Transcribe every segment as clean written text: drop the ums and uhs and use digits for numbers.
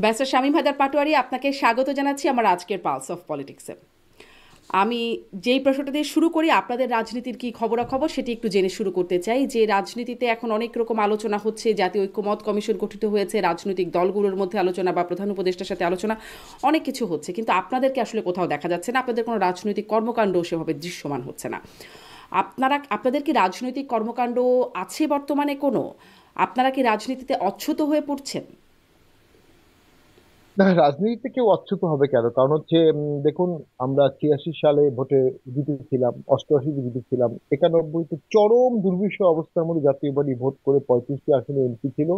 Barrister Shamim Haider Patwari, আপনাকে স্বাগত জানাচ্ছি আমার আজকের পালস অফ পলিটিক্সে। আমি যেই প্রশ্নটা দিয়ে শুরু করি, আপনাদের রাজনীতির কি খবরাখবর সেটি একটু জেনে শুরু করতে চাই। যে রাজনীতিতে এখন অনেক রকম আলোচনা হচ্ছে, জাতীয় ঐক্যমত কমিশন গঠিত হয়েছে, রাজনৈতিক দলগুলোর মধ্যে আলোচনা বা প্রধান উপদেষ্টার সাথে আলোচনা, অনেক কিছু হচ্ছে, কিন্তু আপনাদেরকে আসলে কোথাও দেখা যাচ্ছে না, আপনাদের কোনো রাজনৈতিক কর্মকাণ্ড সেভাবে দৃশ্যমান হচ্ছে না। আপনাদের কি রাজনৈতিক কর্মকাণ্ড আছে বর্তমানে কোনো? আপনারা কি রাজনীতিতে অচ্ছুত হয়ে পড়ছেন? না, রাজনীতিতে কেউ অচ্যুত হবে কেন? কারণ হচ্ছে দেখুন, আমরা 86 সালে ভোটে জিতেছিলাম, 88-তে জিতেছিলাম, 91-তে চরম দুর্বিষহ অবস্থার মধ্যে জাতীয় পার্টি ভোট করে 35টি আসনে এমপি ছিল,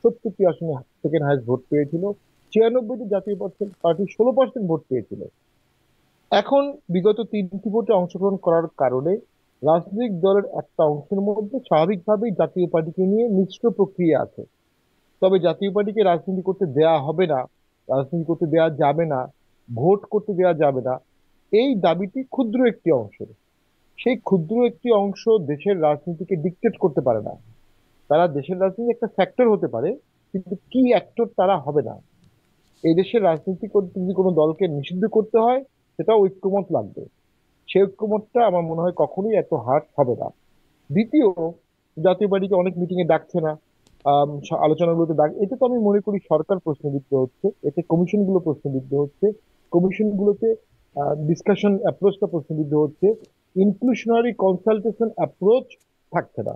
70টি আসনে সেকেন্ড হাইস্ট ভোট পেয়েছিল। 96-তে জাতীয় পার্টি 16% ভোট পেয়েছিল। এখন বিগত 3টি ভোটে অংশগ্রহণ করার কারণে রাজনৈতিক দলের একটা অংশের মধ্যে স্বাভাবিকভাবেই জাতীয় পার্টিকে নিয়ে মিশ্র প্রক্রিয়া আছে। তবে জাতীয় পার্টিকে রাজনীতি করতে দেয়া হবে না, রাজনীতি করতে দেয়া যাবে না, ভোট করতে দেয়া যাবে না, এই দাবিটি ক্ষুদ্র একটি অংশের। সেই ক্ষুদ্র একটি অংশ দেশের রাজনীতিকে ডিকটেট করতে পারে না। তারা দেশের রাজনীতি একটা ফ্যাক্টর হতে পারে, কিন্তু কি অ্যাক্টর তারা হবে না। এই দেশের রাজনীতি করতে যদি কোনো দলকে নিষিদ্ধ করতে হয়, সেটা ঐক্যমত লাগবে। সেই ঐক্যমতটা আমার মনে হয় কখনোই এত হার্ড হবে না। দ্বিতীয়, জাতীয় পার্টিকে অনেক মিটিং এ ডাকছে না, আলোচনাগুলোতে ডাক, এটা তো আমি মনে করি সরকার প্রশ্নবিদ্ধ হচ্ছে, এতে কমিশন গুলো প্রশ্নবিদ্ধ হচ্ছে, কমিশন গুলোতে ডিসকাশন অ্যাপ্রোচটা প্রশ্নবিদ্ধ হচ্ছে, ইনক্লুশনারি কনসালটেশন অ্যাপ্রোচ থাকছে না।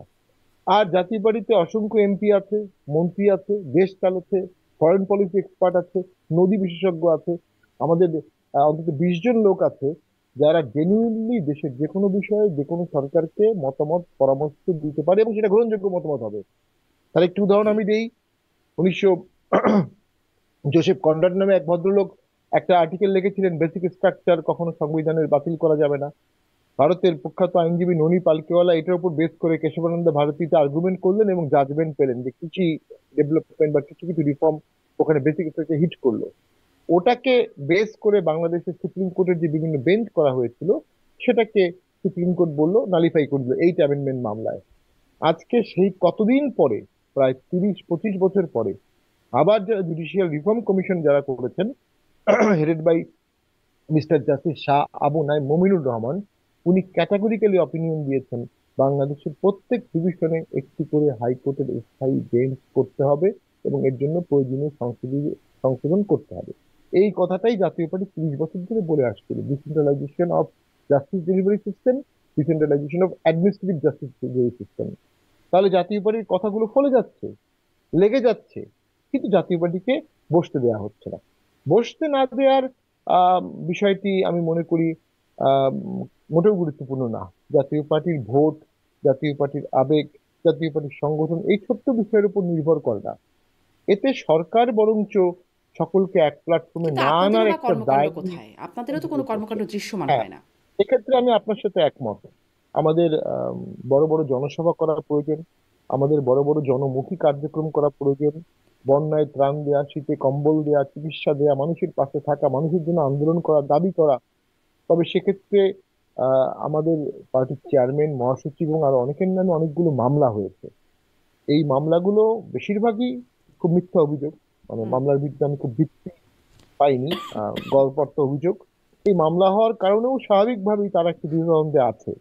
আর জাতীয় পার্টিতে অসংখ্য এমপি আছে, মন্ত্রী আছে, দেশ চালাচ্ছে, ফরেন পলিসি এক্সপার্ট আছে, নদী বিশেষজ্ঞ আছে। আমাদের অন্তত 20 জন লোক আছে যারা জেনুইনলি দেশের যে কোনো বিষয়ে যে কোনো সরকারকে মতামত পরামর্শ দিতে পারে এবং সেটা গ্রহণযোগ্য মতামত হবে। তার একটি উদাহরণ আমি দেই। 1900 জোসেফ কনরাড নামে এক ভদ্রলোক একটা আর্টিকেল লিখেছিলেন, বেসিক স্ট্রাকচার কখনো সংবিধানের বাতিল করা যাবে না। ভারতের প্রখ্যাত আইনজীবী ননী পালকিওয়ালা এটার উপর বেস করে কেশবানন্দ ভারতীতে আর্গুমেন্ট করলেন এবং জাজমেন্ট পেলেন যে কিছু ডেভেলপমেন্ট বা কিছু কিছু রিফর্ম ওখানে বেসিক স্ট্রাকচার হিট করলো। ওটাকে বেস করে বাংলাদেশের সুপ্রিম কোর্টের যে বিভিন্ন বেঞ্চ করা হয়েছিল, সেটাকে সুপ্রিম কোর্ট বললো নালিফাই করে দিল 8 অ্যামেন্ডমেন্ট মামলায়। আজকে সেই কতদিন পরে, প্রায় 30-25 বছর পরে, আবার যারা জুডিশিয়াল রিফর্ম কমিশন যারা করেছেন, headed by mister justice Shah Abu Nayeem Mominur Rahman, উনি ক্যাটাগরিক্যালি অপিনিয়ন দিয়েছেন বাংলাদেশের প্রত্যেক ডিভিশনে একটি করে হাইকোর্টের স্থায়ী বেঞ্চ করতে হবে এবং এর জন্য প্রয়োজনীয় সংশোধন করতে হবে। এই কথাটাই জাতীয় পার্টি 30 বছর ধরে বলে আসছিল, decentralisation of justice delivery system, decentralisation of administrative justice delivery system. তাহলে জাতীয় পার্টির কথাগুলো ফলে যাচ্ছে, লেগে যাচ্ছে, কিন্তু জাতীয় পার্টিকে বসতে দেওয়া হচ্ছে না। বসতে না দেওয়ার আহ, বিষয়টি আমি মনে করি আহ, মোটেও গুরুত্বপূর্ণ না। জাতীয় পার্টির ভোট, জাতীয় পার্টির আবেগ, জাতীয় পার্টির সংগঠন এই ছোট্ট বিষয়ের উপর নির্ভর করে না। এতে সরকার বরঞ্চ সকলকে এক প্ল্যাটফর্মে কিন্তু না আপনাদেরও আনার বা একটা কর্মকাণ্ড দায় নিয়ে কোথায়? আপনাদেরও তো কোনো contribute করছে। কর্মকাণ্ড দৃশ্যমান হ্যাঁ, হয় না। এক্ষেত্রে আমি আপনার সাথে একমত। আমাদের বড় বড় জনসভা করা প্রয়োজন, আমাদের বড় বড় জনমুখী কার্যক্রম করা প্রয়োজন, বন্যায় ত্রাণ দেওয়া, শীতে কম্বল দেওয়া, চিকিৎসা দেওয়া, মানুষের পাশে থাকা, মানুষের জন্য আন্দোলন করা, দাবি করা। তবে সেক্ষেত্রে আমাদের পার্টির চেয়ারম্যান, মহাসচিব এবং আরো অনেকের নামে অনেকগুলো মামলা হয়েছে। এই মামলাগুলো বেশিরভাগই খুব মিথ্যা অভিযোগ, মানে হুম। মামলার বিরুদ্ধে আমি খুব ভিত্তি পাইনি, গড়পড়তা অভিযোগ। এই মামলা হওয়ার কারণেও স্বাভাবিকভাবেই তারা একটু দ্বিধাদ্বন্দ্বে আছে।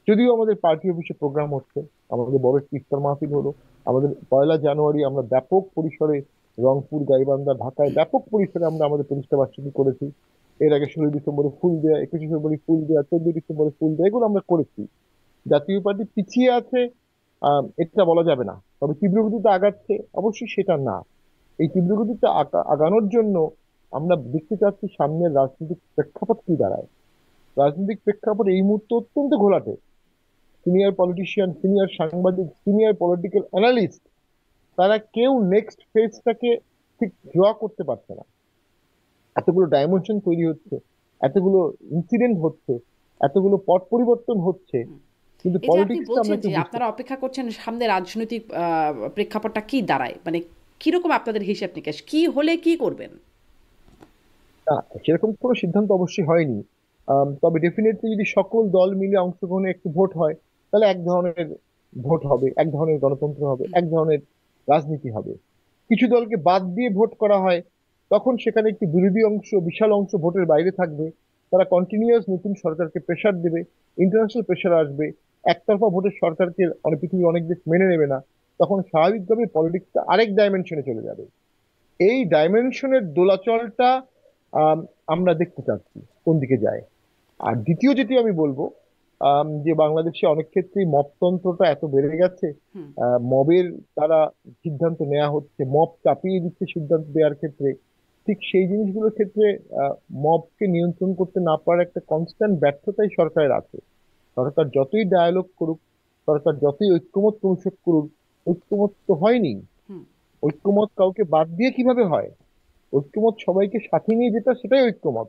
যদিও আমাদের পার্টি অফিসে প্রোগ্রাম হচ্ছে, আমাদের বড় একটি ইফতার মাহফিল হলো, আমাদের 1লা জানুয়ারি আমরা ব্যাপক পরিসরে রংপুর, গাইবান্ধা, ঢাকায় ব্যাপক পরিসরে আমরা আমাদের প্রতিষ্ঠা বার্ষিকী করেছি। এর আগে 16ই ডিসেম্বরে ফুল দেয়া, 21শে ফেব্রুয়ারি ফুল দেয়া, 14ই ডিসেম্বরে ফুল দেয়া, এগুলো আমরা করেছি। জাতীয় পার্টি পিছিয়ে আছে এটা বলা যাবে না, তবে তীব্র গতিতে আগাচ্ছে অবশ্যই সেটা না। এই তীব্র গতিতে আগানোর জন্য আমরা দেখতে চাচ্ছি সামনের রাজনৈতিক প্রেক্ষাপট কি দাঁড়ায়। রাজনৈতিক প্রেক্ষাপট এই মুহূর্তে অত্যন্ত ঘোলাটে। সিনিয়র পলিটিশিয়ান, সিনিয়র সাংবাদিক, সিনিয়র পলিটিক্যাল অ্যানালিস্ট, তারা কেউ নেক্সট ফেজটাকে ঠিক ড্র করতে পারছে না। এতগুলো ডাইমেনশন তৈরি হচ্ছে, এতগুলো ইনসিডেন্ট হচ্ছে, এতগুলো পট পরিবর্তন হচ্ছে, কিন্তু এই যে আপনি পলিটিক্সটা বলছেন আমরা যে কেউ বুঝতে আপনারা অপেক্ষা করছেন সামনে রাজনৈতিক প্রেক্ষাপটটা কি দাঁড়ায়, মানে কিরকম আপনাদের হিসাব নিকাশ, কি হলে কি করবেন? না, সেরকম কোনো সিদ্ধান্ত অবশ্যই হয়নি। তবে ডেফিনেটলি যদি সকল দল মিলে অংশগ্রহণে একটু ভোট হয়, তাহলে এক ধরনের ভোট হবে, এক ধরনের গণতন্ত্র হবে, এক ধরনের রাজনীতি হবে। কিছু দলকে বাদ দিয়ে ভোট করা হয়, তখন সেখানে একটি বিরোধী অংশ, বিশাল অংশ ভোটের বাইরে থাকবে। তারা কন্টিনিউয়াস নতুন সরকারকে প্রেশার দেবে, ইন্টারন্যাশনাল প্রেশার আসবে। একতরফা ভোটের সরকারকে অনেক পৃথিবীর অনেক দেশ মেনে নেবে না। তখন স্বাভাবিকভাবে পলিটিক্সটা আরেক ডাইমেনশনে চলে যাবে। এই ডাইমেনশনের দোলাচলটা আম, আমরা দেখতে চাচ্ছি কোন দিকে যায়। আর দ্বিতীয় যেটি আমি বলবো, যে বাংলাদেশে অনেক ক্ষেত্রেই মবতন্ত্রটা এত বেড়ে গেছে। হুম। মবের দ্বারা সিদ্ধান্ত নেওয়া হচ্ছে, মব চাপিয়ে দিচ্ছে সিদ্ধান্ত দেওয়ার ক্ষেত্রে। ঠিক সেই জিনিসগুলোর ক্ষেত্রে মবকে নিয়ন্ত্রণ করতে না পারার একটা কনস্ট্যান্ট ব্যর্থতাই সরকারের আছে। সরকার যতই ডায়ালগ করুক, সরকার যতই ঐক্যমত কমিশন করুক, ঐক্যমত তো হয়নি। হুম। ঐক্যমত কাউকে বাদ দিয়ে কিভাবে হয়? ঐক্যমত সবাইকে সাথে নিয়ে যেটা, সেটাই ঐক্যমত।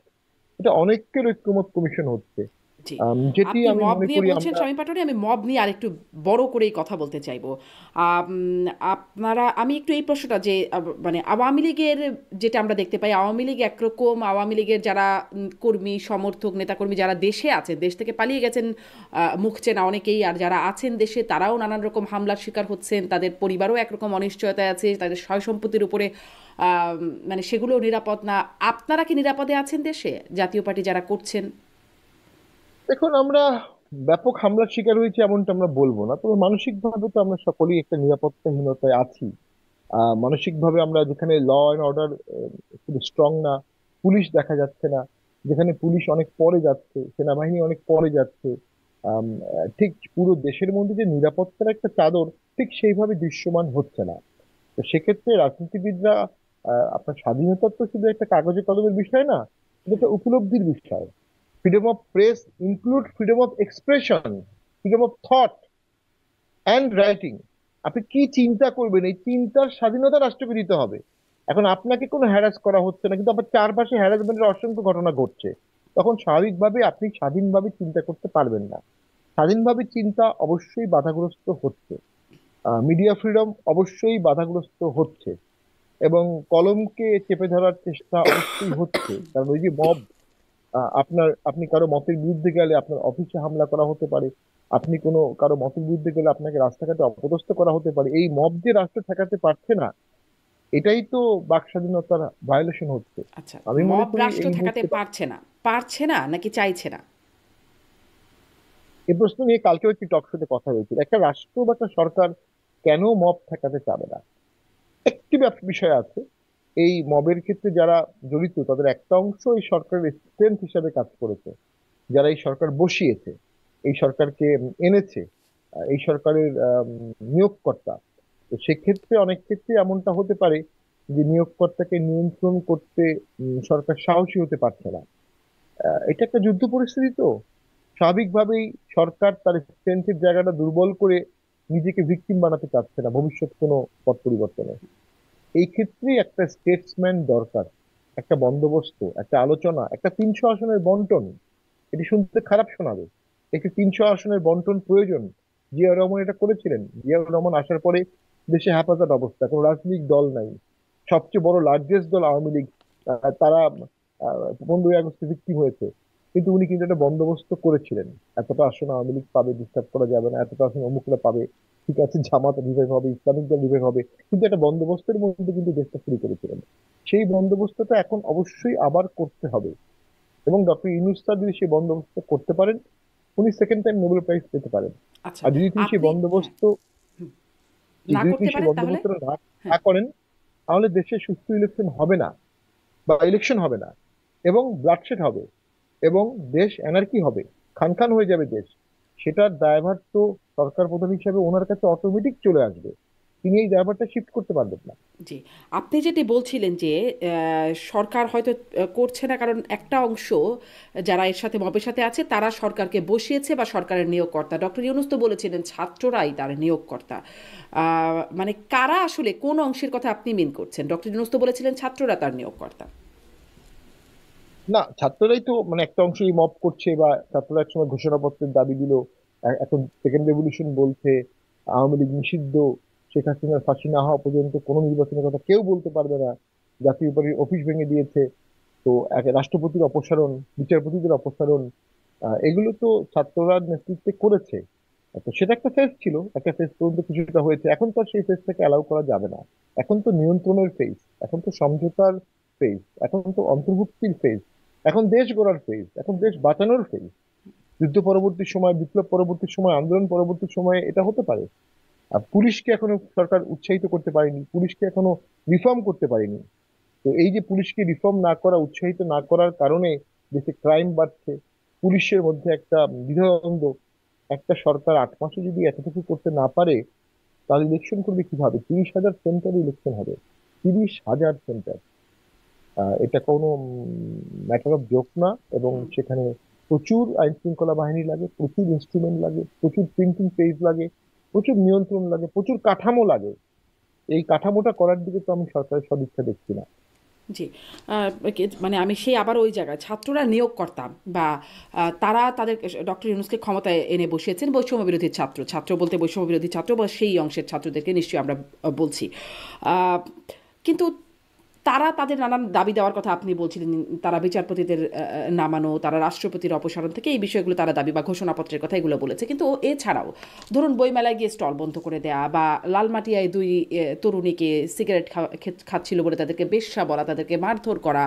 এটা অনেকের ঐক্যমত কমিশন হচ্ছে। জি। যেটি আপনি আমি মব মনে নিয়ে করি বলছেন আমরা। শামীম পাটোয়ারি, আমি মব নিয়ে আরেকটু বড় করেই কথা বলতে চাইবো। আপনারা, আমি একটু এই প্রশ্নটা যে মানে আওয়ামী লীগের যেটা আমরা দেখতে পাই, আওয়ামী লীগ একরকম, আওয়ামী লীগের যারা কর্মী সমর্থক নেতাকর্মী যারা দেশে আছেন, দেশ থেকে পালিয়ে গেছেন, মুখ চেনা অনেকেই, আর যারা আছেন দেশে তারাও নানান রকম হামলার শিকার হচ্ছেন, তাদের পরিবারও একরকম অনিশ্চয়তায় আছে, তাদের সয় সম্পত্তির উপরে মানে সেগুলোও নিরাপদ না। আপনারা কি নিরাপদে আছেন দেশে, জাতীয় পার্টি যারা করছেন? দেখুন, আমরা ব্যাপক হামলার শিকার হয়েছি এমনটা আমরা বলবো না, তবে মানসিক ভাবে তো আমরা সকলেই একটা নিরাপত্তাহীনতায় আছি। মানসিক ভাবে আমরা, যেখানে ল অ্যান্ড অর্ডার খুব স্ট্রং না, পুলিশ দেখা যাচ্ছে না, যেখানে পুলিশ অনেক পরে যাচ্ছে, সেনাবাহিনী অনেক পরে যাচ্ছে, ঠিক পুরো দেশের মধ্যে যে নিরাপত্তার একটা চাদর ঠিক সেইভাবে দৃশ্যমান হচ্ছে না। তো সেক্ষেত্রে রাজনীতিবিদরা, আপনার স্বাধীনতা তো শুধু একটা কাগজে কলমের বিষয় না, এটা একটা উপলব্ধির বিষয়। Freedom of press include freedom of expression, freedom of thought and writing. আপনি কি চিন্তা করবেন, এই চিন্তার স্বাধীনতা রাষ্ট্রকে দিতে হবে। এখন আপনাকে কোনো হ্যারাস করা হচ্ছে না, কিন্তু আপনার চারপাশে হ্যারাসমেন্টের অসংখ্য ঘটনা ঘটছে। তখন স্বাভাবিকভাবে আপনি স্বাধীনভাবে চিন্তা করতে পারবেন না। স্বাধীনভাবে চিন্তা অবশ্যই বাধাগ্রস্ত হচ্ছে। মিডিয়া ফ্রিডম অবশ্যই বাধাগ্রস্ত হচ্ছে। এবং কলমকে চেপে ধরার চেষ্টা অবশ্যই হচ্ছে, কারণ ওই যে মব, আপনি কারো মতের বিরুদ্ধে গেলে আপনার অফিসে হামলা করা হতে পারে। আপনি কারো মতের বিরুদ্ধে গেলে আপনাকে রাস্তাঘাটে অপদস্থ করা হতে পারে। এই মব যে রাষ্ট্র ঠেকাতে পারছে না, এটাই তো বাক স্বাধীনতার ভায়োলেশন হচ্ছে। আচ্ছা, আমি মনে মব করি রাষ্ট্র এই ঠেকাতে মুহূর্তে পারছে না, পারছে না নাকি চাইছে না? এই প্রশ্ন নিয়ে কালকেও একটি টক শোতে কথা হয়েছিল। একটা রাষ্ট্র বা একটা সরকার কেন মব ঠেকাতে চাবে না? একটি বিষয় আছে। এই মবের ক্ষেত্রে যারা জড়িত, তাদের একটা অংশ এই সরকারের স্ট্রেংথ হিসাবে কাজ করেছে। যারা এই সরকার বসিয়েছে, এই সরকারকে এনেছে, এই সরকারের নিয়োগকর্তা। তো সেক্ষেত্রে অনেক ক্ষেত্রে এমনটা হতে পারে যে নিয়োগকর্তাকে নিয়ন্ত্রণ করতে সরকার সাহসী হতে পারছে না। এটা একটা যুদ্ধ পরিস্থিতি তো। স্বাভাবিকভাবেই সরকার তার স্ট্রেংথের জায়গাটা দুর্বল করে নিজেকে ভিকটিম বানাতে চাচ্ছে না ভবিষ্যৎ কোনো পথ পরিবর্তনে। এই ক্ষেত্রে একটা স্টেটসম্যান দরকার, একটা বন্দোবস্ত, একটা আলোচনা, একটা 300 আসনের বন্টন। এটি শুনতে খারাপ শোনাবে, একটি 300 আসনের বন্টন প্রয়োজন। জিয়া রহমান এটা করেছিলেন। জিয়া রহমান আসার পরে দেশে হাফাজাত অবস্থা, কোনো রাজনৈতিক দল নাই। সবচেয়ে বড় লার্জেস্ট দল আওয়ামী লীগ, তারা 15ই আগস্টে ভিক্টিম হয়েছে। কিন্তু উনি কিন্তু একটা বন্দোবস্ত করেছিলেন। এতটা আসন আওয়ামী লীগ পাবে, ডিস্টার্ব করা যাবে না, এতটা আসন অমুকরা পাবে, ঠিক আছে, জামাত রিভাইভ হবে, ইসলামিক দল রিভাইভ হবে। কিন্তু একটা বন্দোবস্তের মধ্যে কিন্তু দেশটা শুরু করেছিলেন। সেই বন্দোবস্তটা এখন অবশ্যই আবার করতে হবে। এবং ডক্টর ইউনূস স্যার যদি সেই বন্দোবস্ত করতে পারেন, উনি সেকেন্ড টাইম নোবেল প্রাইজ পেতে পারেন। আচ্ছা, আর যদি তিনি সেই আপনি, হ্যাঁ, বন্দোবস্ত, হুম, না যদি করতে তিনি সেই পারেন তাহলে? বন্দোবস্তটা না না হ্যাঁ। করেন, তাহলে দেশে সুষ্ঠু ইলেকশন হবে না, বা ইলেকশন হবে না, এবং ব্লাডশেড হবে, এবং দেশ অ্যানার্কি হবে, খান খান হয়ে যাবে দেশ। সেটার দায়ভার তো সরকার প্রধান হিসেবে ওনার কাছে অটোমেটিক চলে আসবে। তিনি এই দায়ভারটা শিফট করতে পারবেন না। জি। আপনি যেটি বলছিলেন যে সরকার হয়তো করছে না কারণ একটা অংশ যারা এর সাথে মবের সাথে আছে তারা সরকারকে বসিয়েছে বা সরকারের নিয়োগকর্তা। ডক্টর ইউনূস তো বলেছিলেন ছাত্ররাই তার নিয়োগকর্তা। মানে কারা আসলে কোন অংশের কথা আপনি মিন করছেন? ডক্টর ইউনূস তো বলেছিলেন ছাত্ররা তার নিয়োগকর্তা। না, ছাত্ররাই তো মানে একটা অংশ এই মব করছে, বা ছাত্ররা একসময় ঘোষণাপত্রের দাবি দিল, এখন সেকেন্ড রেভলিউশন বলছে, আওয়ামী লীগ নিষিদ্ধ, শেখ হাসিনার ফাঁসি না হওয়া পর্যন্ত কোনো নির্বাচনের কথা কেউ বলতে পারবে না, জাতীয় পার্টির অফিস ভেঙে দিয়েছে। তো এক রাষ্ট্রপতির অপসারণ, বিচারপতিদের অপসারণ, এগুলো তো ছাত্ররা নেতৃত্বে করেছে। তো সেটা একটা ফেজ ছিল, একটা ফেজ পর্যন্ত কিছুটা হয়েছে, এখন তো আর সেই ফেজটাকে অ্যালাউ করা যাবে না। এখন তো নিয়ন্ত্রণের ফেজ, এখন তো সমঝোতার ফেজ, এখন তো অন্তর্ভুক্তির ফেজ, এখন দেশ গড়ার ফেজ, এখন দেশ বাঁচানোর ফেজ। যুদ্ধ পরবর্তী সময়, বিপ্লব পরবর্তী সময়, আন্দোলন পরবর্তী সময়ে এটা হতে পারে। আর পুলিশকে এখনো সরকার উৎসাহিত করতে পারেনি, পুলিশকে এখনো রিফর্ম করতে পারেনি। তো এই যে পুলিশকে রিফর্ম না করা, উৎসাহিত না করার কারণে দেশে ক্রাইম বাড়ছে, পুলিশের মধ্যে একটা দ্বিধাদ্বন্দ্ব। একটা সরকার 8 মাসে যদি এতটুকু করতে না পারে, তাহলে ইলেকশন করবে কিভাবে? 30,000 সেন্টারে ইলেকশন হবে, 30,000 সেন্টার। এটা কোনো ম্যাটার অফ জোক না। এবং হুম। সেখানে প্রচুর আইন শৃঙ্খলা বাহিনী লাগে, প্রচুর ইনস্ট্রুমেন্ট লাগে, প্রচুর প্রিন্টিং পেজ লাগে, প্রচুর নিয়ন্ত্রণ লাগে, প্রচুর কাঠামো লাগে। এই কাঠামোটা করার দিকে তো আমি সরকারের সদিচ্ছা দেখছি না। জি। মানে আমি সেই আবার ওই জায়গায় ছাত্ররা নিয়োগ করতাম বা তারা তাদের ডক্টর ইউনূসকে ক্ষমতায় এনে বসিয়েছেন বৈষম্য বিরোধী ছাত্র, ছাত্র বলতে বৈষম্য বিরোধী ছাত্র বা সেই অংশের ছাত্রদেরকে নিশ্চয়ই আমরা বলছি। আহ, কিন্তু তারা তাদের নানান দাবি দেওয়ার কথা আপনি বলছিলেন, তারা বিচারপতিদের নামানো, তারা রাষ্ট্রপতির অপসারণ থেকে এই বিষয়গুলো তারা দাবি বা ঘোষণাপত্রের কথা এগুলো বলেছে। কিন্তু এছাড়াও ধরুন বইমেলায় গিয়ে স্টল বন্ধ করে দেয়া বা লালমাটিয়ায় দুই তরুণীকে সিগারেট খাচ্ছিল বলে তাদেরকে বেশ্যা বলা, তাদেরকে মারধর করা,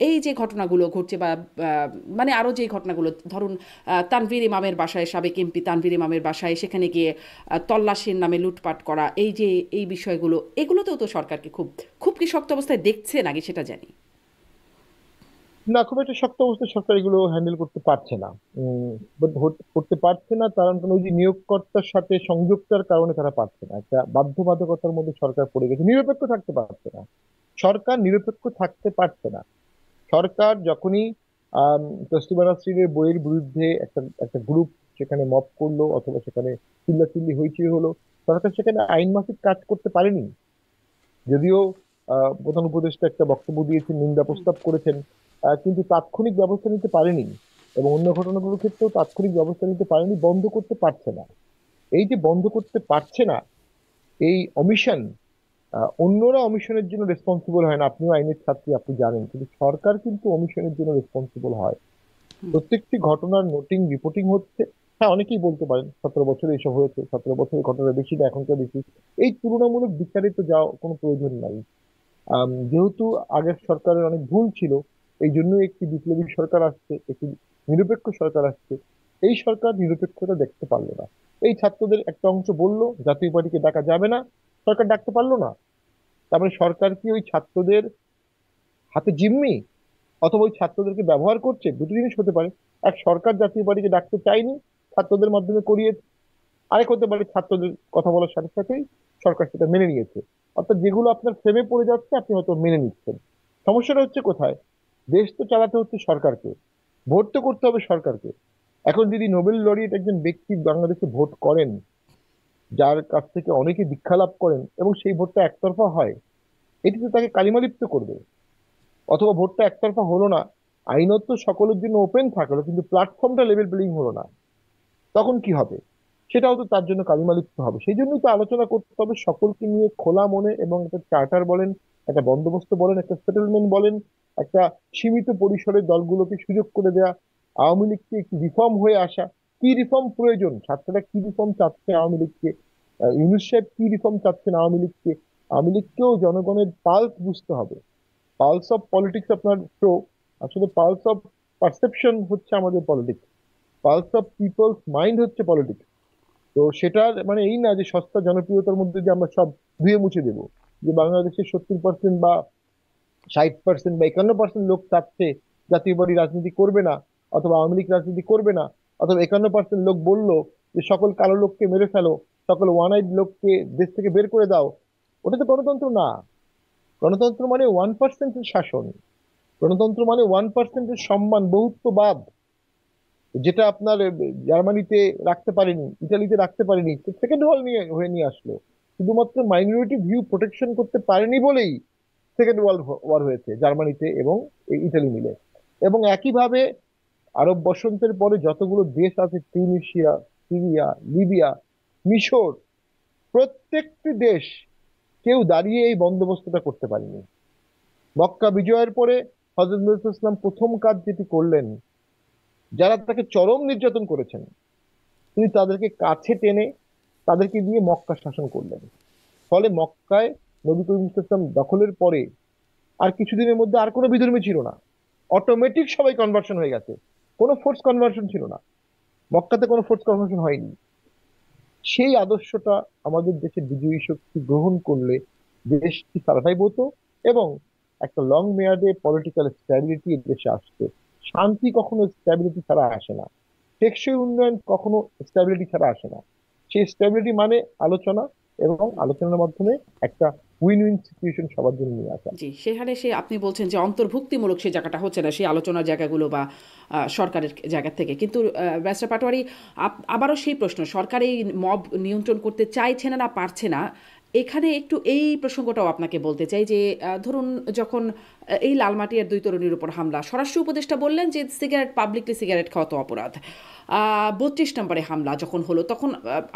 এই যে ঘটনাগুলো ঘটছে বা মানে আরও যে ঘটনাগুলো ধরুন তানভীর ইমামের বাসায়, সাবেক এমপি তানভীর ইমামের বাসায় সেখানে গিয়ে তল্লাশির নামে লুটপাট করা, এই যে এই বিষয়গুলো, এগুলোতেও তো সরকারকে খুব খুব কি শক্ত অবস্থায় দেখছে নাকি সেটা জানি। না, খুব একটা শক্ত অবস্থায় সরকার এগুলো হ্যান্ডেল করতে পারছে না। বাট করতে পারছে না, কারণ ওই যে নিয়োগকর্তার সাথে সংযুক্তার কারণে তারা পারছে না। একটা বাধ্যবাধকতার মধ্যে সরকার পড়ে গেছে, নিরপেক্ষ থাকতে পারছে না। সরকার নিরপেক্ষ থাকতে পারছে না। সরকার যখনই আহ তসলিমা নাসরিনের বইয়ের বিরুদ্ধে একটা একটা গ্রুপ সেখানে মব করলো, অথবা সেখানে চিল্লাচিল্লি হইচই হলো, সরকার সেখানে আইন মাফিক কাজ করতে পারেনি। যদিও প্রধান উপদেষ্টা একটা বক্তব্য দিয়েছেন, নিন্দা হুম। প্রস্তাব করেছেন, কিন্তু তাৎক্ষণিক ব্যবস্থা নিতে পারেনি। এবং অন্য ঘটনাগুলোর ক্ষেত্রেও তাৎক্ষণিক ব্যবস্থা নিতে পারেনি, বন্ধ করতে পারছে না। এই যে বন্ধ করতে পারছে না, এই অমিশন, অন্যরা অমিশনের জন্য রেসপন্সিবল হয় না, আপনিও আইনের ছাত্রী, আপনি জানেন, কিন্তু সরকার কিন্তু অমিশনের জন্য রেসপন্সিবল হয়। হুম। প্রত্যেকটি ঘটনার নোটিং রিপোর্টিং হচ্ছে। হ্যাঁ, অনেকেই বলতে পারেন 17 বছরে এসব হয়েছে, 17 বছরের ঘটনা বেশি না এখনকার বেশি। এই তুলনামূলক বিচারে তো যাওয়া কোনো প্রয়োজন নাই। যেহেতু আগের সরকারের অনেক ভুল ছিল, এই জন্য একটি বিপ্লবী সরকার আসছে, একটি নিরপেক্ষ সরকার আসছে। এই সরকার নিরপেক্ষতা দেখতে পারলো না। এই ছাত্রদের একটা অংশ বলল জাতীয় পার্টিকে ডাকা যাবে না, সরকার ডাকতে পারলো না। তারপরে সরকার কি ওই ছাত্রদের হাতে জিম্মি, অথবা ওই ছাত্রদেরকে ব্যবহার করছে? দুটো জিনিস হতে পারে। এক, সরকার জাতীয় পার্টিকে ডাকতে চায়নি, ছাত্রদের মাধ্যমে করিয়ে। আরেক হতে পারে ছাত্রদের কথা বলার সাথে সাথেই সরকার সেটা মেনে নিয়েছে। অর্থাৎ যেগুলো আপনার ফ্রেমে পড়ে যাচ্ছে আপনি হয়তো মেনে নিচ্ছেন। সমস্যাটা হচ্ছে কোথায়? দেশ তো চালাতে হচ্ছে সরকারকে, ভোট তো করতে হবে সরকারকে। এখন যদি নোবেল লরিয়েট একজন ব্যক্তি বাংলাদেশে ভোট করেন, যার কাছ থেকে অনেকে দীক্ষা লাভ করেন, এবং সেই ভোটটা একতরফা হয়, এটি তো তাকে কালিমালিপ্ত করবে। অথবা ভোটটা একতরফা হলো না, আইনত সকলের জন্য ওপেন থাকলো, কিন্তু প্ল্যাটফর্মটা লেভেল প্লেইং হলো না, তখন কি হবে? সেটাও তো তার জন্য কালিমালিপ্ত হবে। সেই জন্যই তো আলোচনা করতে হবে সকলকে নিয়ে খোলা মনে, এবং একটা চার্টার বলেন, একটা বন্দোবস্ত বলেন, একটা সেটেলমেন্ট বলেন, একটা সীমিত পরিসরে দলগুলোকে সুযোগ করে দেয়া, আওয়ামী লীগকে একটি রিফর্ম হয়ে আসা। কি রিফর্ম প্রয়োজন, ছাত্ররা কি রিফর্ম চাচ্ছে আওয়ামী লীগকে, ইউনূস সাহেব কি রিফর্ম চাচ্ছেন আওয়ামী লীগকে? আওয়ামী লীগকেও জনগণের পালস বুঝতে হবে। পালস অফ পলিটিক্স আপনার শো, আসলে পালস অফ পারসেপশন হচ্ছে আমাদের politics, pulse of people's mind হচ্ছে পলিটিক্স। তো সেটার মানে এই না যে সস্তা জনপ্রিয়তার মধ্যে যে আমরা সব ধুয়ে মুছে দেবো। যে বাংলাদেশের 70% বা 60% বা 51% লোক চাচ্ছে জাতীয় পার্টি রাজনীতি করবে না, অথবা আওয়ামী লীগ রাজনীতি করবে না, অথবা 51% লোক বললো যে সকল কালো লোককে মেরে ফেলো, সকল ওয়ান আইড লোককে দেশ থেকে বের করে দাও। ওটা তো গণতন্ত্র না। গণতন্ত্র মানে 1%-এর শাসন। গণতন্ত্র মানে 1%-এর সম্মান, বহুত্ববাদ, যেটা আপনার জার্মানিতে রাখতে পারেনি, ইতালিতে রাখতে পারেনি, সেকেন্ড ওয়ার নিয়ে হয়ে নিয়ে আসলো। শুধুমাত্র মাইনরিটি ভিউ প্রোটেকশন করতে পারেনি বলেই সেকেন্ড ওয়ার্ল্ড ওয়ার হয়েছে জার্মানিতে এবং ইতালি মিলে। এবং একইভাবে আরব বসন্তের পরে যতগুলো দেশ আছে, তিউনিসিয়া, সিরিয়া, লিবিয়া, মিশর, প্রত্যেকটি দেশ কেউ দাঁড়িয়ে এই বন্দোবস্তটা করতে পারেনি। মক্কা বিজয়ের পরে হযরত মুহাম্মদ ইসলাম প্রথম কাজ যেটি করলেন, যারা তাকে চরম নির্যাতন করেছেন, তিনি তাদেরকে কাছে টেনে তাদেরকে দিয়ে মক্কা শাসন করলেন। ফলে মক্কায় নবী করিম সাল্লাল্লাহু আলাইহি ওয়াসাল্লাম দখলের পরে আর কিছুদিনের মধ্যে আর কোনো বিধর্মী ছিল না, অটোমেটিক সবাই কনভার্সন হয়ে গেছে। কোনো ফোর্স কনভার্সন ছিল না, মক্কাতে কোনো ফোর্স কনভার্সন হয়নি। সেই আদর্শটা আমাদের দেশের বিজয়ী শক্তি গ্রহণ করলে দেশটি সার্ভাইভ হতো, এবং একটা লং মেয়াদে পলিটিক্যাল স্ট্যাবিলিটি দেশে আসতো। শান্তি কখনো স্ট্যাবিলিটি ছাড়া আসে না, টেকসই উন্নয়ন কখনো স্ট্যাবিলিটি ছাড়া আসে না। সেই স্ট্যাবিলিটি মানে আলোচনা, এবং আলোচনার মাধ্যমে একটা উইন উইন সিচুয়েশন সবার জন্য নিয়ে আসা। জি, সেখানে সে আপনি বলছেন যে অন্তর্ভুক্তিমূলক সেই জায়গাটা হচ্ছে না, সেই আলোচনার জায়গাগুলো বা সরকারের জায়গা থেকে। কিন্তু ব্যারিস্টার পাটোয়ারি, আবারও সেই প্রশ্ন, সরকার এই মব নিয়ন্ত্রণ করতে চাইছে না, না পারছে না, এখানে একটু এই প্রসঙ্গটাও আপনাকে বলতে চাই যে ধরুন যখন এই লালমাটিয়ার 2 তরুণীর উপর হামলা, স্বরাষ্ট্র উপদেষ্টা বললেন যে সিগারেট, পাবলিকলি সিগারেট খাওয়া তো অপরাধ। 32 নম্বরে হামলা যখন হলো তখন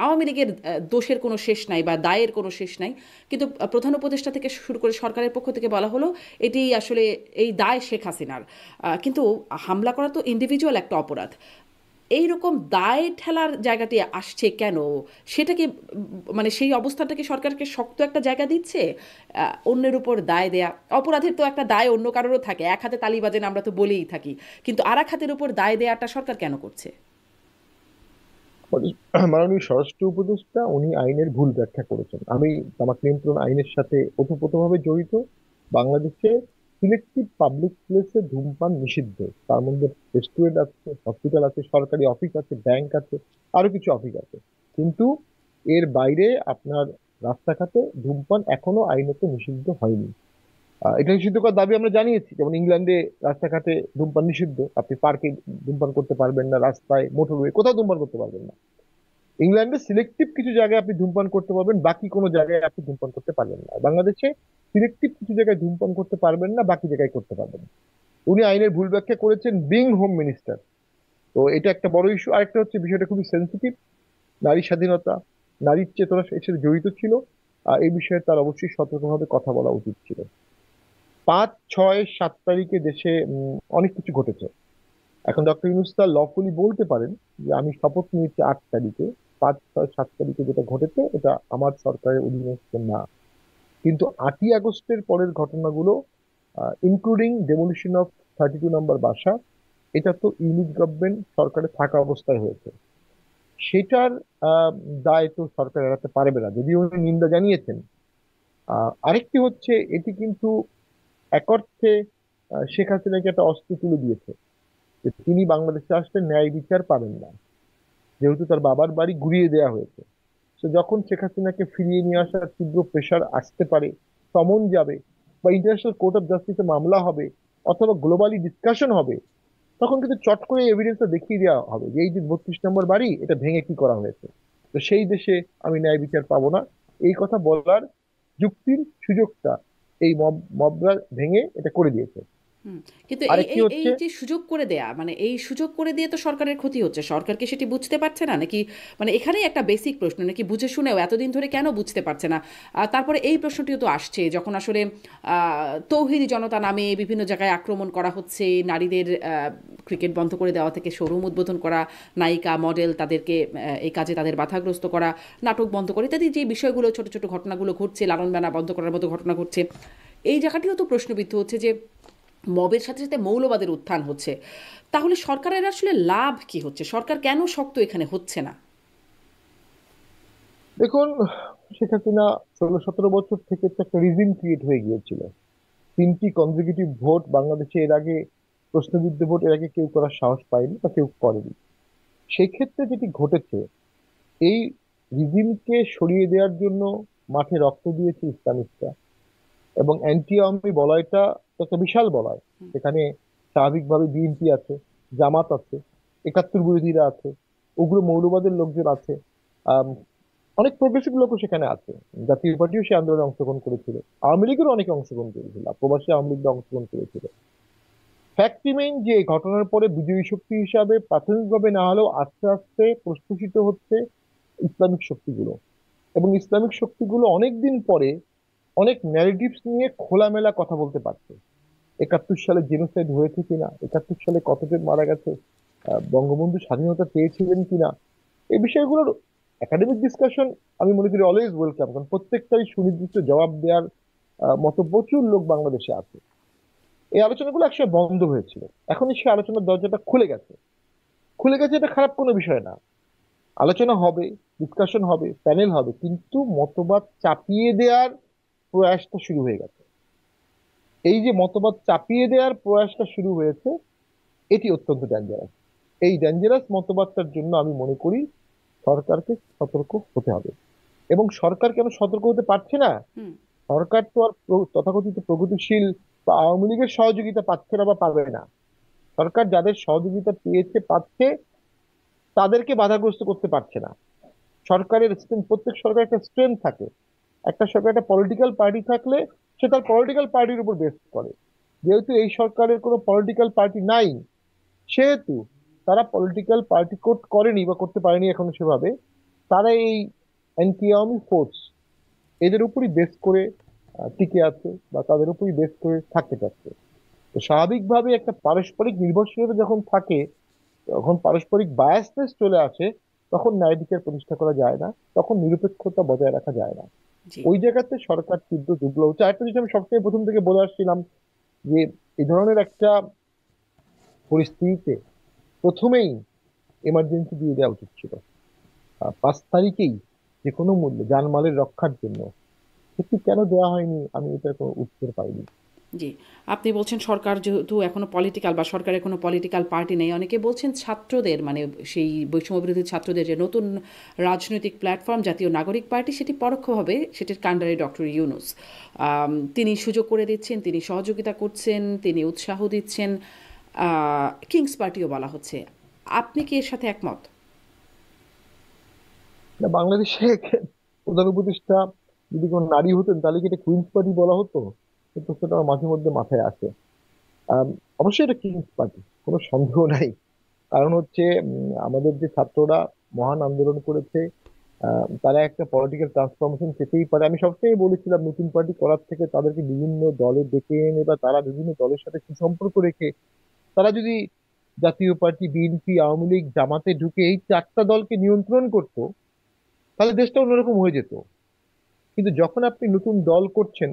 আওয়ামী লীগের দোষের কোনো শেষ নাই বা দায়ের কোনো শেষ নাই, কিন্তু প্রধান উপদেষ্টা থেকে শুরু করে সরকারের পক্ষ থেকে বলা হলো এটি আসলে এই দায় শেখ হাসিনার। কিন্তু হামলা করা তো ইন্ডিভিজুয়াল একটা অপরাধ। এই রকম দায় ঠেলার জায়গাটি আসছে কেন? সেটা কি মানে সেই অবস্থাটাকে সরকারকে শক্ত একটা জায়গা দিচ্ছে? অন্যের উপর দায় দেয়া, অপরাধের তো একটা দায় অন্য কারোরও থাকে, এক হাতে তালি বাজেন আমরা তো বলেই থাকি, কিন্তু আর এক হাতের উপর দায় দেয়াটা সরকার কেন করছে? মাননীয় স্বরাষ্ট্র উপদেষ্টা উনি আইনের ভুল ব্যাখ্যা করেছেন। আমি তামাক নিয়ন্ত্রণ আইনের সাথে ওতপ্রোতভাবে জড়িত। বাংলাদেশে সিলেক্টিভ পাবলিক প্লেসে ধূমপান নিষিদ্ধ। তার মধ্যে রেস্টুরেন্ট আছে, হসপিটাল আছে, সরকারি অফিস আছে, ব্যাংক আছে, আরো কিছু অফিস আছে। কিন্তু এর বাইরে আপনার রাস্তাঘাটে ধূমপান এখনো আইনত নিষিদ্ধ হয়নি। এটা নিষিদ্ধ করার দাবি আমরা জানিয়েছি। যেমন ইংল্যান্ডে রাস্তাঘাটে ধূমপান নিষিদ্ধ, আপনি পার্কে ধূমপান করতে পারবেন না, রাস্তায় মোটরওয়ে কোথাও ধূমপান করতে পারবেন না। ইংল্যান্ডে সিলেক্টিভ কিছু জায়গায় আপনি ধূমপান করতে পারবেন, বাকি কোনো জায়গায় আপনি ধূমপান করতে পারবেন না। বাংলাদেশে সিলেক্টিভ কিছু জায়গায় ধূমপান করতে পারবেন না, বাকি জায়গায় করতে পারবেন। উনি আইনের ভুল ব্যাখ্যা করেছেন বিং হোম মিনিস্টার। তো এটা একটা বড় ইস্যু। আরেকটা হচ্ছে বিষয়টা খুবই সেন্সিটিভ, নারী স্বাধীনতা, নারীর চেতনা এর সাথে জড়িত ছিল। আর এই বিষয়ে তার অবশ্যই সতর্কভাবে কথা বলা উচিত ছিল। 5, 6, 7 তারিখে দেশে অনেক কিছু ঘটেছে। এখন ডক্টর ইউনূস স্যার লফুলি বলতে পারেন যে আমি শপথ নিয়েছি 8 তারিখে। 5, 6, 7 তারিখে যেটা ঘটেছে এটা আমার সরকারের অধীনস্থ না। কিন্তু 8ই আগস্টের পরের ঘটনাগুলো, ইনক্লুডিং ডেমোলিশন অফ 32 নম্বর বাসা, এটা তো ইউনিট গভর্নমেন্ট সরকারে থাকা অবস্থায় হয়েছে। সেটার আহ, দায় তো সরকার এড়াতে পারবে না, যদিও উনি নিন্দা জানিয়েছেন। আরেকটি হচ্ছে, এটি কিন্তু এক অর্থে শেখ হাসিনাকে একটা অস্ত্র তুলে দিয়েছে যে তিনি বাংলাদেশে আসলে ন্যায় বিচার পাবেন না, যেহেতু তার বাবার বাড়ি গুড়িয়ে দেওয়া হয়েছে। তো যখন শেখ হাসিনাকে ফিরিয়ে নিয়ে আসার তীব্র প্রেশার আসতে পারে, সমন যাবে, বা ইন্টারন্যাশনাল কোর্ট অফ জাস্টিসে মামলা হবে, অথবা গ্লোবালি ডিসকাশন হবে, তখন কিন্তু চট করে এভিডেন্সটা দেখিয়ে দেওয়া হবে যে এই যে 32 নম্বর বাড়ি এটা ভেঙে কি করা হয়েছে। তো সেই দেশে আমি ন্যায় বিচার পাবো না, এই কথা বলার যুক্তির সুযোগটা এই মবরা ভেঙে এটা করে দিয়েছে। হুম। কিন্তু এই আরেকটি এই এই হচ্ছে, যে সুযোগ করে দেয়া, মানে এই সুযোগ করে দিয়ে তো সরকারের ক্ষতি হচ্ছে, সরকার কি সেটি বুঝতে পারছে না নাকি? মানে এখানেই একটা বেসিক প্রশ্ন, নাকি বুঝে শুনেও এতদিন ধরে কেন বুঝতে পারছে না? তারপরে এই প্রশ্নটিও তো আসছে যখন আসলে তৌহিদি জনতা নামে বিভিন্ন জায়গায় আক্রমণ করা হচ্ছে, নারীদের ক্রিকেট বন্ধ করে দেওয়া থেকে শোরুম উদ্বোধন করা, নায়িকা মডেল তাদেরকে এই কাজে তাদের বাধাগ্রস্ত করা, নাটক বন্ধ করে ইত্যাদি যে বিষয়গুলো, ছোট ছোট ঘটনাগুলো ঘটছে, লালন বানা বন্ধ করার মতো ঘটনা ঘটছে, এই জায়গাটিও তো প্রশ্নবিদ্ধ হচ্ছে যে মবের সাথে সাথে মৌলবাদের উত্থান হচ্ছে। তাহলে সরকারের আসলে লাভ কি হচ্ছে? সরকার কেন শক্ত এখানে হচ্ছে না? দেখুন, শেখ হাসিনা 16, 17 বছর থেকে তো একটা রিজিম ক্রিয়েট হয়ে গিয়েছিল। 3টি কনজিকিউটিভ ভোট বাংলাদেশে এর আগে, প্রশ্নবিদ্ধ ভোট এর আগে কেউ করার সাহস পায়নি বা কেউ করেনি। সেই ক্ষেত্রে যেটি ঘটেছে, এই রিজিমকে সরিয়ে দেওয়ার জন্য মাঠে রক্ত দিয়েছে ইসলামিস্টরা, এবং অ্যান্টি আওয়ামী বলয়টা তো একটা বিশাল বলয়। সেখানে স্বাভাবিকভাবে বিএনপি আছে, জামাত আছে, 71 বিরোধীরা আছে, উগ্র মৌলবাদের লোকজন আছে, আম, অনেক প্রগ্রেসিভ লোকও সেখানে আছে। জাতীয় পার্টিও সে আন্দোলনে অংশগ্রহণ করেছিল, আওয়ামী লীগেরও অনেকে অংশগ্রহণ করেছিল, প্রবাসী আওয়ামী লীগরা অংশগ্রহণ করেছিল। ফ্যাক্ট রিমেইন যে এই ঘটনার পরে বিজয়ী শক্তি হিসাবে প্রাথমিকভাবে না হলেও আস্তে আস্তে প্রস্ফুটিত হচ্ছে ইসলামিক শক্তিগুলো। এবং ইসলামিক শক্তিগুলো অনেকদিন পরে অনেক ন্যারেটিভস নিয়ে খোলামেলা কথা বলতে পারছে। 71 সালে জেনোসাইড হয়েছে কিনা, 71 সালে কতজন মারা গেছে, বঙ্গবন্ধু স্বাধীনতা পেয়েছিলেন কিনা, এই বিষয়গুলোর একাডেমিক ডিসকাশন আমি মনে করি অলওয়েজ ওয়েলকাম, কারণ প্রত্যেকটাই সুনির্দিষ্ট জবাব দেওয়ার মতো প্রচুর লোক বাংলাদেশে আছে। এই আলোচনাগুলো একসময় বন্ধ হয়েছিল, এখন সেই আলোচনার দরজাটা খুলে গেছে। খুলে গেছে, এটা খারাপ কোনো বিষয় না। আলোচনা হবে, ডিসকাশন হবে, প্যানেল হবে, কিন্তু মতবাদ চাপিয়ে দেওয়ার প্রয়াসটা শুরু হয়ে গেছে। এই যে মতবাদ চাপিয়ে দেওয়ার প্রয়াসটা শুরু হয়েছে, এটি অত্যন্ত ডেঞ্জারাস। এই ডেঞ্জারাস মতবাদটার জন্য আমি মনে করি সরকারকে সতর্ক হতে হবে। এবং সরকার কেন সতর্ক হতে পারছে না? হুম। সরকার তো আর তথাকথিত প্রগতিশীল বা আওয়ামী লীগের সহযোগিতা পাচ্ছে না বা পাবে না। সরকার যাদের সহযোগিতা পেয়েছে পাচ্ছে, তাদেরকে বাধাগ্রস্ত করতে পারছে না। সরকারের প্রত্যেক সরকারের একটা স্ট্রেংথ থাকে। একটা সরকার একটা পলিটিক্যাল পার্টি থাকলে সে তার পলিটিক্যাল পার্টির উপর বেস করে। যেহেতু এই সরকারের কোনো পলিটিক্যাল পার্টি নাই, সেহেতু তারা পলিটিক্যাল পার্টি কোড করেনি বা করতে পারেনি এখনো সেভাবে। তারা এই অ্যান্টি আওয়ামী ফোর্স, এদের উপরই বেস করে টিকে আছে বা তাদের উপরই বেস করে থাকতে চাচ্ছে। তো স্বাভাবিকভাবে একটা পারস্পরিক নির্ভরশীলতা যখন থাকে, যখন পারস্পরিক বায়াসনেস চলে আসে, তখন ন্যায় বিচার প্রতিষ্ঠা করা যায় না, তখন নিরপেক্ষতা বজায় রাখা যায় না। জি। ওই জায়গাতে সরকার তীব্র দুর্বল হচ্ছে। আরেকটা জিনিস আমি সবসময় প্রথম থেকে বলে আসছিলাম, যে এই ধরনের একটা পরিস্থিতিতে প্রথমেই এমার্জেন্সি দিয়ে দেওয়া উচিত ছিল। 5 তারিখেই যে কোনো মূল্যে জানমালের রক্ষার জন্য। কিন্তু কেন দেওয়া হয়নি, আমি এটার কোনো উত্তর পাইনি। জি। আপনি বলছেন সরকার যেহেতু এখনো পলিটিক্যাল বা সরকারের কোনো পলিটিক্যাল পার্টি নেই, অনেকে বলছেন ছাত্রদের মানে সেই বৈষম্যবিরোধী ছাত্রদের যে নতুন রাজনৈতিক প্ল্যাটফর্ম জাতীয় নাগরিক পার্টি, সেটি পরোক্ষভাবে সেটির কাণ্ডারি ডক্টর ইউনূস। তিনি সুযোগ করে দিচ্ছেন, তিনি সহযোগিতা করছেন, তিনি উৎসাহ দিচ্ছেন। কিংস পার্টিও বলা হচ্ছে। আপনি কি এর সাথে একমত? না, বাংলাদেশে প্রধান উপদেষ্টা যদি কোনো নারী হতেন তাহলে কি এটা কুইন্স পার্টি বলা হতো? এই প্রশ্নটা আমার মাঝে মধ্যে মাথায় আসে। আম, অবশ্যই এটা কিংস পার্টি, কোনো সন্দেহ নাই। কারণ হচ্ছে আমাদের যে ছাত্ররা মহান আন্দোলন করেছে, তারা একটা পলিটিক্যাল ট্রান্সফরমেশন পেতেই পারে। আমি সবসময় বলেছিলাম নতুন পার্টি করার থেকে তাদেরকে বিভিন্ন দলে ডেকে এনে বা তারা বিভিন্ন দলের সাথে সুসম্পর্ক রেখে তারা যদি জাতীয় পার্টি, বিএনপি, আওয়ামী লীগ, জামাতে ঢুকে এই 4টা দলকে নিয়ন্ত্রণ করতো, তাহলে দেশটা অন্যরকম হয়ে যেত। কিন্তু যখন আপনি নতুন দল করছেন,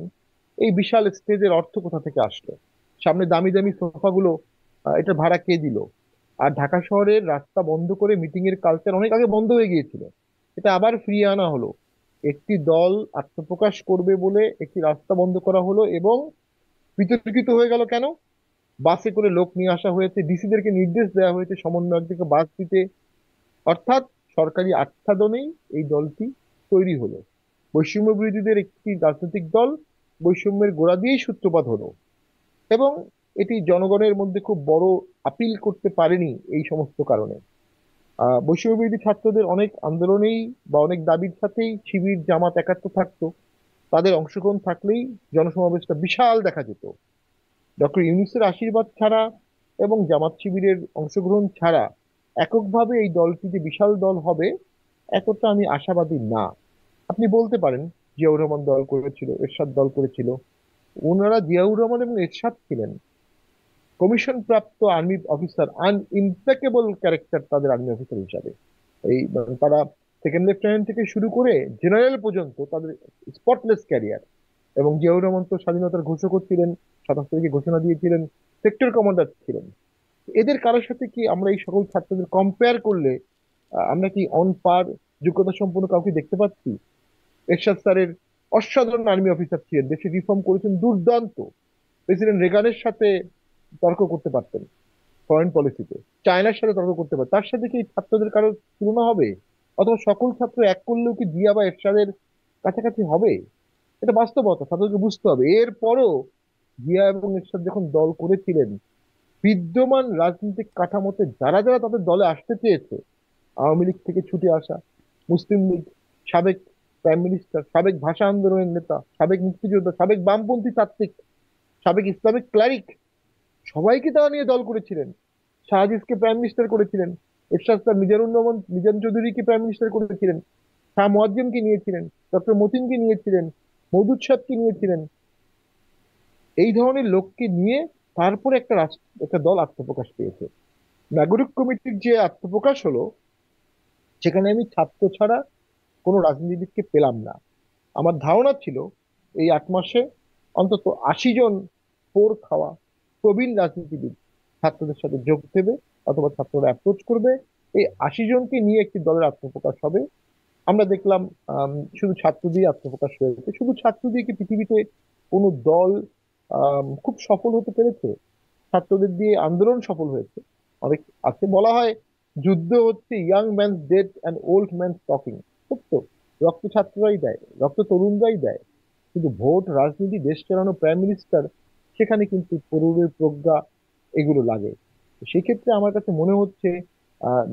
এই বিশাল স্টেজের অর্থ কোথা থেকে আসলো? সামনে দামি দামি সোফাগুলো, এটা ভাড়া কে দিল? আর ঢাকা শহরের রাস্তা বন্ধ করে মিটিং এর কালচার অনেক আগে বন্ধ হয়ে গিয়েছিল, এটা আবার ফিরিয়ে আনা হলো। একটি দল আত্মপ্রকাশ করবে বলে একটি রাস্তা বন্ধ করা হলো, এবং বিতর্কিত হয়ে গেল কেন? বাসে করে লোক নিয়ে আসা হয়েছে, ডিসিদেরকে নির্দেশ দেওয়া হয়েছে সমন্বয়কদেরকে বাস দিতে। অর্থাৎ সরকারি আচ্ছাদনেই এই দলটি তৈরি হলো। বৈষম্য বিরোধীদের একটি রাজনৈতিক দল বৈষম্যের গোড়া দিয়েই সূত্রপাত হলো, এবং এটি জনগণের মধ্যে খুব বড় আপিল করতে পারেনি এই সমস্ত কারণে। বৈষম্য বিরোধী ছাত্রদের অনেক আন্দোলনেই বা অনেক দাবির সাথেই শিবির, জামাত একাত্ম থাকতো। তাদের অংশগ্রহণ থাকলেই জনসমাবেশটা বিশাল দেখা যেত। ডক্টর ইউনূসের আশীর্বাদ ছাড়া এবং জামাত শিবিরের অংশগ্রহণ ছাড়া এককভাবে এই দলটি যে বিশাল দল হবে, এতটা আমি আশাবাদী না। আপনি বলতে পারেন জিয়াউর রহমান দল করেছিল, এরশাদ দল করেছিল। ওনারা, জিয়াউর রহমান এবং এরশাদ ছিলেন কমিশন প্রাপ্ত আর্মি অফিসার, ইমপ্যাকেবল ক্যারেক্টার তাদের আর্মি অফিসার হিসাবে। তারা সেকেন্ড লেফটেন্যান্ট থেকে শুরু করে জেনারেল পর্যন্ত তাদের স্পটলেস ক্যারিয়ার। এবং জিয়াউর রহমান তো স্বাধীনতার ঘোষকও ছিলেন, 77 ঘোষণা দিয়েছিলেন, সেক্টর কমান্ডার ছিলেন। এদের কারোর সাথে কি আমরা এই সকল ছাত্রদের কম্পেয়ার করলে আমরা কি অন পার যোগ্যতা সম্পন্ন কাউকে দেখতে পাচ্ছি? এরশাদ স্যারের অসাধারণ আর্মি অফিসার ছিলেন, দেশে রিফর্ম করেছেন দুর্দান্ত। প্রেসিডেন্ট রেগানের সাথে তর্ক করতে পারতেন ফরেন পলিসিতে, চায়নার সাথে তর্ক করতে পারতেন। তার সাথে কি এই ছাত্রদের কারো তুলনা হবে? অথবা সকল ছাত্র এক করলেও কি জিয়া বা এরশাদের কাছাকাছি হবে? এটা বাস্তবতা, ছাত্রদেরকে বুঝতে হবে। এরপরও জিয়া এবং এরশাদ যখন দল করেছিলেন, বিদ্যমান রাজনৈতিক কাঠামোতে যারা যারা তাদের দলে আসতে চেয়েছে, আওয়ামী লীগ থেকে ছুটে আসা, মুসলিম লীগ, সাবেক প্রাইম মিনিস্টার, সাবেক ভাষা আন্দোলনের নেতা, সাবেক মুক্তিযোদ্ধা, সাবেক বামপন্থী তাত্ত্বিক, সাবেক ইসলামিক ক্লারিক, সবাইকে তারা নিয়ে দল করেছিলেন। শাহ আজিজকে প্রাইম মিনিস্টার করেছিলেন, এরশাদ স্যার মিজানুর রহমান, মিজান চৌধুরীকে প্রাইম মিনিস্টার করেছিলেন, শাহ মোয়াজ্জেমকে নিয়েছিলেন, ডক্টর মতিনকে নিয়েছিলেন, মওদুদ সাহেবকে নিয়েছিলেন। এই ধরনের লোককে নিয়ে তারপরে একটা রাষ্ট্র, একটা দল আত্মপ্রকাশ পেয়েছে। নাগরিক কমিটির যে আত্মপ্রকাশ হলো, সেখানে আমি ছাত্র ছাড়া কোনো রাজনীতিবিদকে পেলাম না। আমার ধারণা ছিল এই 8 মাসে অন্তত 80 জন পোর খাওয়া, প্রবীণ রাজনীতিবিদ ছাত্রদের সাথে যোগ দেবে অথবা ছাত্ররা অ্যাপ্রোচ করবে। এই 80 জনকে নিয়ে একটি দলের আত্মপ্রকাশ হবে। আমরা দেখলাম শুধু ছাত্র দিয়ে আত্মপ্রকাশ হয়েছে। শুধু ছাত্র দিয়ে কি পৃথিবীতে কোনো দল খুব সফল হতে পেরেছে? ছাত্রদের দিয়ে আন্দোলন সফল হয়েছে অনেক। আছে, বলা হয় যুদ্ধ হচ্ছে young man's dead and old man's talking. সত্য, রক্ত ছাত্ররাই দেয়, রক্ত তরুণরাই দেয়। কিন্তু ভোট, রাজনীতি, দেশ চালানো, প্রাইম মিনিস্টার, সেখানে কিন্তু তরুণের প্রজ্ঞা এগুলো লাগে। তো সেই ক্ষেত্রে আমার কাছে মনে হচ্ছে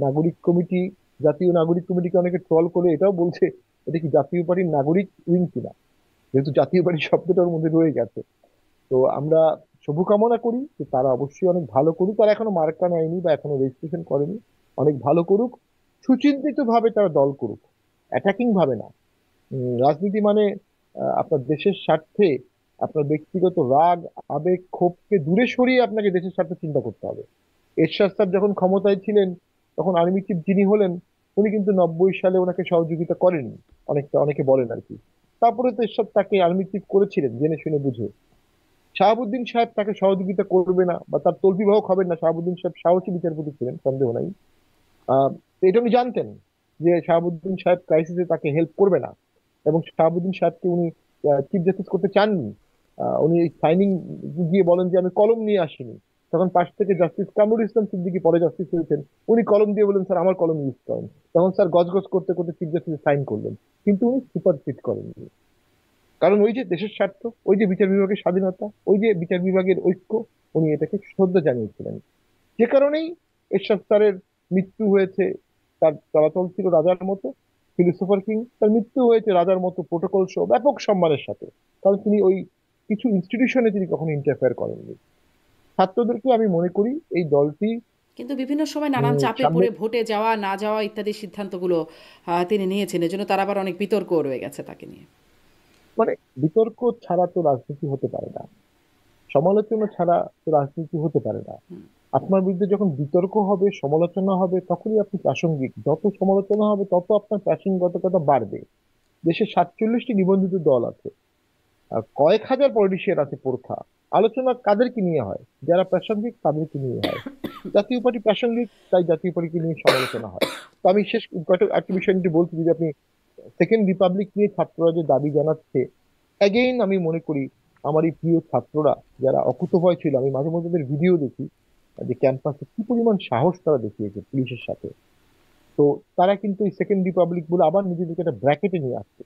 নাগরিক কমিটি, জাতীয় নাগরিক কমিটিকে অনেকে ট্রল করে এটাও বলছে এটা কি জাতীয় পার্টির নাগরিক উইং কিনা, যেহেতু জাতীয় পার্টি শব্দটার মধ্যে রয়ে গেছে। তো আমরা শুভকামনা করি যে তারা অবশ্যই অনেক ভালো করুক। তারা এখনো মার্কা নেয়নি বা এখনো রেজিস্ট্রেশন করেনি, অনেক ভালো করুক। সুচিন্তিত ভাবে তারা দল করুক, অ্যাটাকিং ভাবে না। রাজনীতি মানে আপনার দেশের স্বার্থে আপনার ব্যক্তিগত রাগ, আবেগ, ক্ষোভকে দূরে সরিয়ে আপনাকে দেশের স্বার্থে চিন্তা করতে হবে। এরশাদ স্যার যখন ক্ষমতায় ছিলেন, তখন আর্মি চিফ যিনি হলেন, উনি কিন্তু 90 সালে ওনাকে সহযোগিতা করেননি, অনেকে বলেন আর কি। তারপরে তো এরশাদ তাকে আর্মি চিফ করেছিলেন জেনে শুনে বুঝে। শাহাবুদ্দিন সাহেব তাকে সহযোগিতা করবে না বা তার তল্পিবাহক হবেন না, শাহাবুদ্দিন সাহেব সাহসী বিচারপতি ছিলেন, সন্দেহ নাই। তো এটা উনি জানতেন যে শাহাবুদ্দিন সাহেব ক্রাইসিসে তাকে হেল্প করবে না, এবং শাহাবুদ্দিন সাহেবকে উনি চিফ জাস্টিস করতে চাননি। উনি সাইনিং গিয়ে বলেন যে আমি কলম নিয়ে আসিনি। তখন পাশ থেকে জাস্টিস কামরুল ইসলাম সিদ্দিকী, পরে জাস্টিস হয়েছেন, উনি কলম দিয়ে বলেন স্যার আমার কলম ইউজ করেন। তখন স্যার গজগজ করতে করতে চিফ জাস্টিস সাইন করলেন, কিন্তু উনি সুপারসিড করেননি। কারণ ওই যে দেশের স্বার্থ, ওই যে বিচার বিভাগের স্বাধীনতা, ওই যে বিচার বিভাগের ঐক্য, উনি এটাকে শ্রদ্ধা জানিয়েছিলেন। যে কারণেই এরশাদ স্যারের মৃত্যু হয়েছে। তার চলাচল ছিল রাজার মতো, ফিলোসোফার কিং। তার মৃত্যু হয়েছে রাজার মতো, প্রোটোকল সহ ব্যাপক সম্মানের সাথে। কারণ তিনি ওই কিছু ইনস্টিটিউশনে তিনি কখনো ইন্টারফেয়ার করেননি। ছাত্রদেরকে আমি মনে করি এই দলটি কিন্তু বিভিন্ন সময় নানান চাপে সামনে, পড়ে ভোটে যাওয়া না যাওয়া ইত্যাদি সিদ্ধান্তগুলো তিনি নিয়েছেন, এজন্য তার আবার অনেক বিতর্কও রয়ে গেছে তাকে নিয়ে। মানে বিতর্ক ছাড়া তো রাজনীতি হতে পারে না, সমালোচনা ছাড়া তো রাজনীতি হতে পারে না। হুম। আপনার বিরুদ্ধে যখন বিতর্ক হবে, সমালোচনা হবে, তখনই আপনি প্রাসঙ্গিক। যত সমালোচনা হবে তত আপনার প্রাসঙ্গিকতা বাড়বে। দেশে 47টি নিবন্ধিত দল আছে, আর কয়েক হাজার পলিটিশিয়ান আছে প্রখা। আলোচনা কাদেরকে নিয়ে হয়? যারা প্রাসঙ্গিক তাদেরকে নিয়ে হয়। জাতীয় পার্টি প্রাসঙ্গিক, তাই জাতীয় পার্টিকে নিয়ে সমালোচনা হয়। তো আমি শেষ কয়েকটা একটা বিষয় নিয়ে বলছি, যদি আপনি সেকেন্ড রিপাবলিক নিয়ে ছাত্ররা যে দাবি জানাচ্ছে, অ্যাগেইন আমি মনে করি আমার এই প্রিয় ছাত্ররা যারা অকুতোভয় ছিল, আমি মাঝে মধ্যে তাদের ভিডিও দেখি যে ক্যাম্পাসে কি পরিমাণ সাহস তারা দেখিয়েছে পুলিশের সাথে। তো তারা কিন্তু এই সেকেন্ড রিপাবলিক বলে আবার নিজেদেরকে একটা ব্র্যাকেটে নিয়ে আসছে।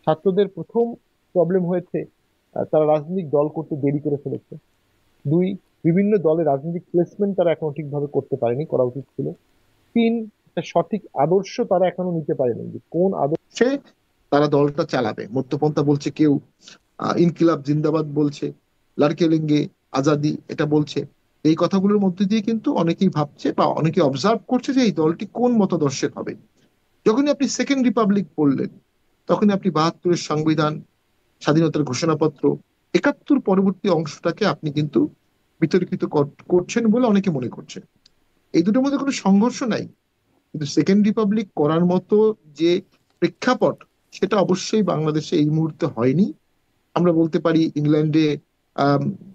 ছাত্রদের প্রথম প্রবলেম হয়েছে, তারা রাজনৈতিক দল করতে দেরি করে ফেলেছে। দুই, বিভিন্ন দলে রাজনৈতিক প্লেসমেন্ট তারা এখনো ঠিকভাবে করতে পারেনি, করা উচিত ছিল। তিন, একটা সঠিক আদর্শ তারা এখনো নিতে পারেনি, যে কোন আদর্শে তারা দলটা চালাবে। মধ্যপন্থা বলছে কেউ, ইনকিলাব জিন্দাবাদ বলছে, লাড়কেলেঙ্গে আজাদি এটা বলছে। এই কথাগুলোর মধ্যে দিয়ে কিন্তু অনেকেই ভাবছে বা অনেকে অবজার্ভ করছে যে এই দলটি কোন মতাদর্শের হবে। যখনই আপনি সেকেন্ড রিপাবলিক পড়লেন, তখনই আপনি 72-এর সংবিধান, স্বাধীনতার ঘোষণাপত্র, 71 পরবর্তী অংশটাকে আপনি কিন্তু বিতর্কিত করছেন বলে অনেকে মনে করছে। এই দুটোর মধ্যে কোনো সংঘর্ষ নাই, কিন্তু সেকেন্ড রিপাবলিক করার মতো যে প্রেক্ষাপট, সেটা অবশ্যই বাংলাদেশে এই মুহূর্তে হয়নি। আমরা বলতে পারি ইংল্যান্ডে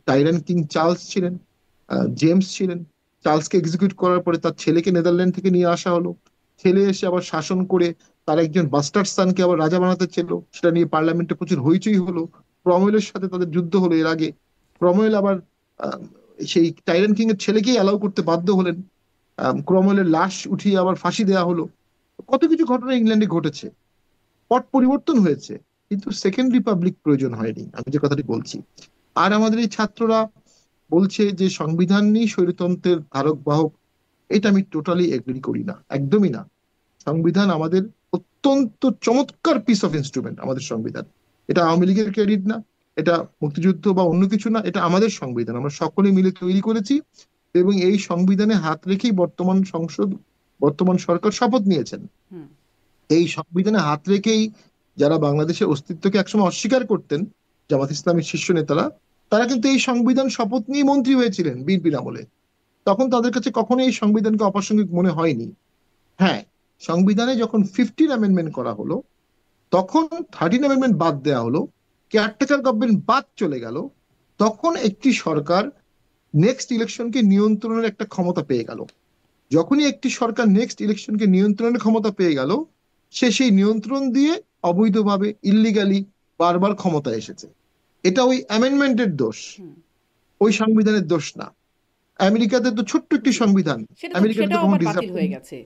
টাইরান কিং চার্লস ছিলেন, জেমস ছিলেন। চার্লসকে এক্সিকিউট করার পরে তার ছেলেকে নেদারল্যান্ড থেকে নিয়ে আসা হলো। ছেলে এসে আবার শাসন করে তার একজন বাস্টার্ড সানকে আবার রাজা বানাতে চেল, সেটা নিয়ে পার্লামেন্টে প্রচুর হইচই হলো। ক্রমওয়েলের সাথে তাদের যুদ্ধ হলো এর আগে। ক্রমওয়েল আবার আহ, সেই টাইরান কিং এর ছেলেকেই অ্যালাউ করতে বাধ্য হলেন। ক্রমওয়েলের লাশ উঠিয়ে আবার ফাঁসি দেওয়া হলো। কত কিছু ঘটনা ইংল্যান্ডে ঘটেছে, পট পরিবর্তন হয়েছে, কিন্তু সেকেন্ড রিপাবলিক প্রয়োজন হয়নি, আমি যে কথাটি বলছি। আর আমাদের এই ছাত্ররা বলছে যে সংবিধান নিয়ে স্বৈরতন্ত্রের ধারক বাহক, এটা আমি টোটালি এগ্রি করি না, একদমই না। সংবিধান আমাদের অত্যন্ত চমৎকার পিস অফ ইনস্ট্রুমেন্ট। আমাদের সংবিধান, এটা আওয়ামী লীগের ক্রেডিট না, এটা মুক্তিযুদ্ধ বা অন্য কিছু না, এটা আমাদের সংবিধান, আমরা সকলে মিলে তৈরি করেছি। এবং এই সংবিধানে হাত রেখেই বর্তমান সংসদ, বর্তমান সরকার শপথ নিয়েছেন। হুম। এই সংবিধানে হাত রেখেই যারা বাংলাদেশের অস্তিত্বকে একসময় অস্বীকার করতেন, জামাত ইসলামের শীর্ষ নেতারা, তারা কিন্তু এই সংবিধান শপথ নিয়ে মন্ত্রী হয়েছিলেন বিএনপির আমলে। তখন তাদের কাছে কখনোই এই সংবিধানকে অপ্রাসঙ্গিক মনে হয়নি। হ্যাঁ, সংবিধানে যখন 15 অ্যামেন্ডমেন্ট করা হলো, তখন 13 অ্যামেন্ডমেন্ট বাদ দেওয়া হলো, কেয়ারটেকার গভর্নমেন্ট বাদ চলে গেল, তখন একটি সরকার নেক্সট ইলেকশনকে নিয়ন্ত্রণের একটা ক্ষমতা পেয়ে গেল। যখনই একটি সরকার নেক্সট ইলেকশনকে নিয়ন্ত্রণের ক্ষমতা পেয়ে গেল, সে সেই নিয়ন্ত্রণ দিয়ে অবৈধভাবে ইল্লিগালি বারবার ক্ষমতা এসেছে। এটা ওই অ্যামেন্ডমেন্টের দোষ, হুম। ওই সংবিধানের দোষ না। আমেরিকাতে তো ছোট্ট একটি জি, সংবিধান, সেটাও আমেরিকাতে তো আবার কোনো বাতিল হয়ে রিজার্ভ গেছে।